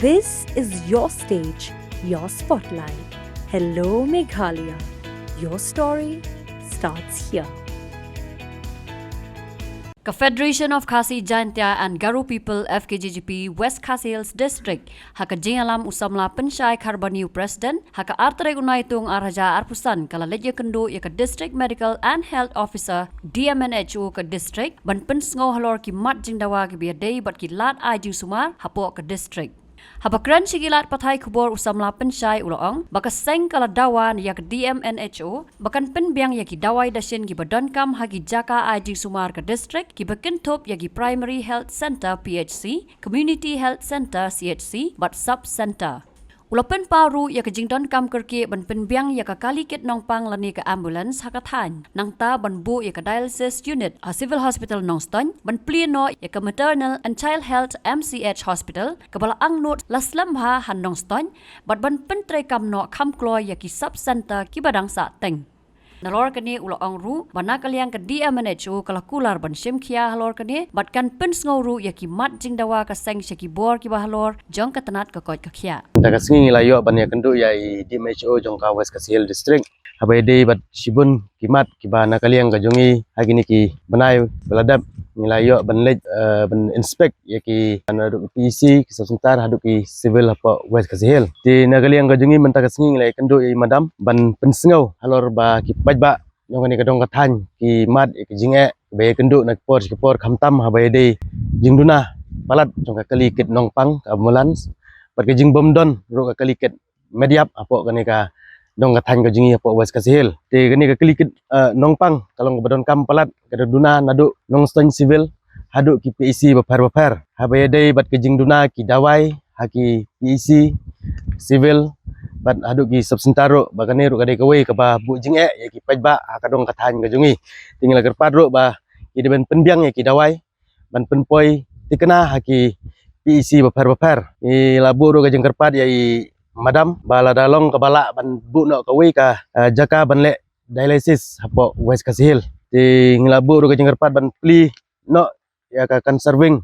This is your stage, your spotlight. Hello, Meghalaya. Your story starts here. Confederation of Khasi Jaintia and Garo People FKJGP West Khasi Hills District haka jingalam usamla pensyai Karbaniu President haka artere unaitung arhaja arpusan kala leje kendo ya ke District Medical and Health Officer DMNHO ke District ban pensngo halor ki mat jingdawa ki biadai bat ki lat aju sumar hapo ke District. Habakran sigilat patay kubor usamla pensyai uloong baka seng kala dawan yak DMNHO bakan penbiang yaki dawai dasin ki badonkam hagi jaka ID sumar ke district ki bakintop yaki Primary Health Center PHC, Community Health Center CHC, bat sub center. Ulapen paru ya ke jingdon kam kerke ban penbiang ya ke kali kit nongpang lani ke ambulance hakathan nang ta ban bu ya ke dialysis unit a civil hospital Nongston ban plino ya ke maternal and child health MCH hospital ke bala angnot laslam ha han Nongston bat ban pentre kam no kam klo ya ki sub center ki badang sa teng. Nalor kani uloong ru bana kaliang ke DMNHO kala kular ban simkhia halor kani bat kan pensngau ru ya ki mat jingdawa ka seng syaki bor ki bahalor jong katanat ka kot ka khia. Daga singi layo ban ya kendu ya DMHO jong ka West Khasi Hills District habai dei bat shibun kimat ki bana kaliang ka jongi hagini ki banai beladap nilayo ban lej ban inspect ya ki anu PC ki sebentar hadu ki civil apa West Khasi Hills di nagaliang ka jongi mentaka singi lai kendu ya madam ban pensngau halor ba ki bajba jong ni kadong kathan ki mat ki jinge be kendu nak por ki por khamtam habai dei jingduna balat jong ka kali kit nongpang ka ambulance pat ke jing bomdon ro ka kali kit mediap apo kani ka dong kathan ka jingi apo West Khasi Hills te kani ka kali kit nongpang kalong badon kam palat ka duna nadu Nongston civil hadu ki PEC bapar habai dei bat ke jingduna ki dawai haki PEC civil bat hadu ki subsentaro bagane ro kadai kawai ka ba bu jinge ya ki pajba ka dong kathan ka jungi tinggal kerpat ro ba ki ben penbiang ya ki dawai ban penpoi tikena haki PEC bapar i labu ro ka jeng kerpat ya i madam bala dalong ka bala ban bu no kawai ka jaka ban le dialysis hapo West Khasi Hills ti nglabu ro ka jeng kerpat ban pli no ya ka conserving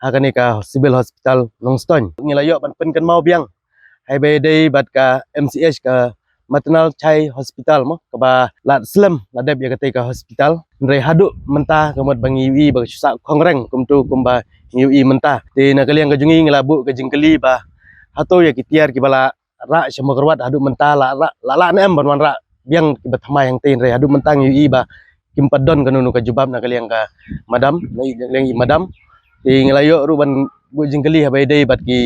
hakani ka civil hospital Nongston ngilayo ban pen kan mau biang hai be dei bat ka MCH ka maternal child hospital mo ka ba lat slem ladep ya ka hospital ndre hadu mentah kamot bangi wi ba susak kongreng kumtu kumba ngiwi mentah ti nakaliang ka jungi nglabu ka jingkeli ba hato ya kitiar ki bala ra semua kerwat hadu mentah la nem ban ra biang ki batama yang tin re hadu mentah ngiwi ba kimpadon kanunu ka jubab nakaliang ka madam ngi madam ti nglayo ru ban bu jingkeli habai dei bat ki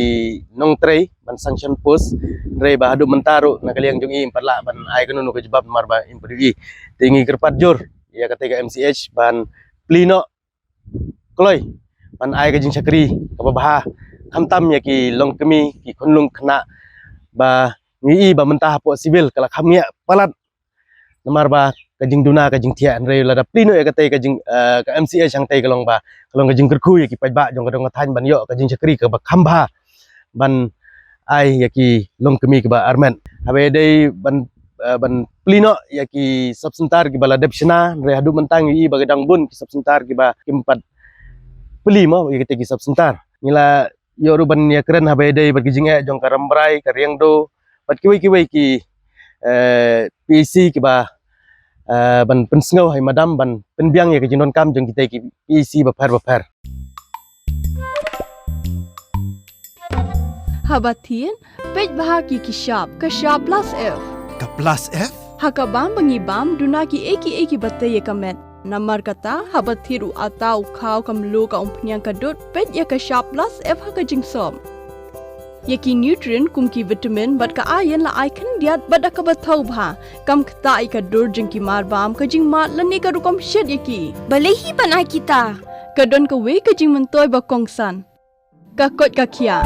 nong trei ban sanction post re ba hadu mentaru nakaliang jungi imparla ban ai kanunu ka jubab marba impri tingi kerpat jur ya ketika MCH ban plino kloi ban ai ka jing sakri ka bah khamtam ya ki long kemi ki khunlung khna ba ngi ba mentah po civil kala khamia palat namar ba ka jing duna ka jing thia re la da plino ya ketika jing ka MCH yang tai kalong ba kalong ka jing kerku ya ki pajba jong ka dong than ban yo ka jing sakri ka ba khamba ban ai ya ki long kemi ka ba armen habe dei ban plino ya ki subsentar ki bala depsna re hadu mentang i ba gadang bun ki subsentar ki ba kimpat peli mo ya ki subsentar ngila yo ruban ya keren habe dei ba jing e jong ka rambrai ka riangdo bat kiwai ki PC ki ba ban pensngau hai madam ban penbiang ya ke jinon kam jong kita ki PC bapar Habatin pej bahagi ki shop ka shop plus F Ka plus F? haka bam bangi bam duna ki eki batte ye kamet namar kata habathiru atau khaw kamlu ka umpnyang ka dot pej ya ka shop plus F haka jingsom yaki nutrient kum ki vitamin bat ka iron la icon diat bat ka bathau bha kam khta ka dur jing ki mar bam ka jing mat lani ka rukom shed yaki balehi banai kita ka don ka we ka jing mentoy ba kongsan ka kot ka khia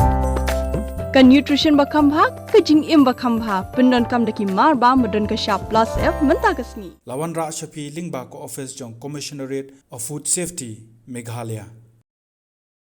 ka nutrition ba khambha ka jing im ba khambha pendon kam daki mar bam don ka sharp plus F menta kasni Lawan Ra Shafi Lingba ko office jong Commissionerate of Food Safety Meghalaya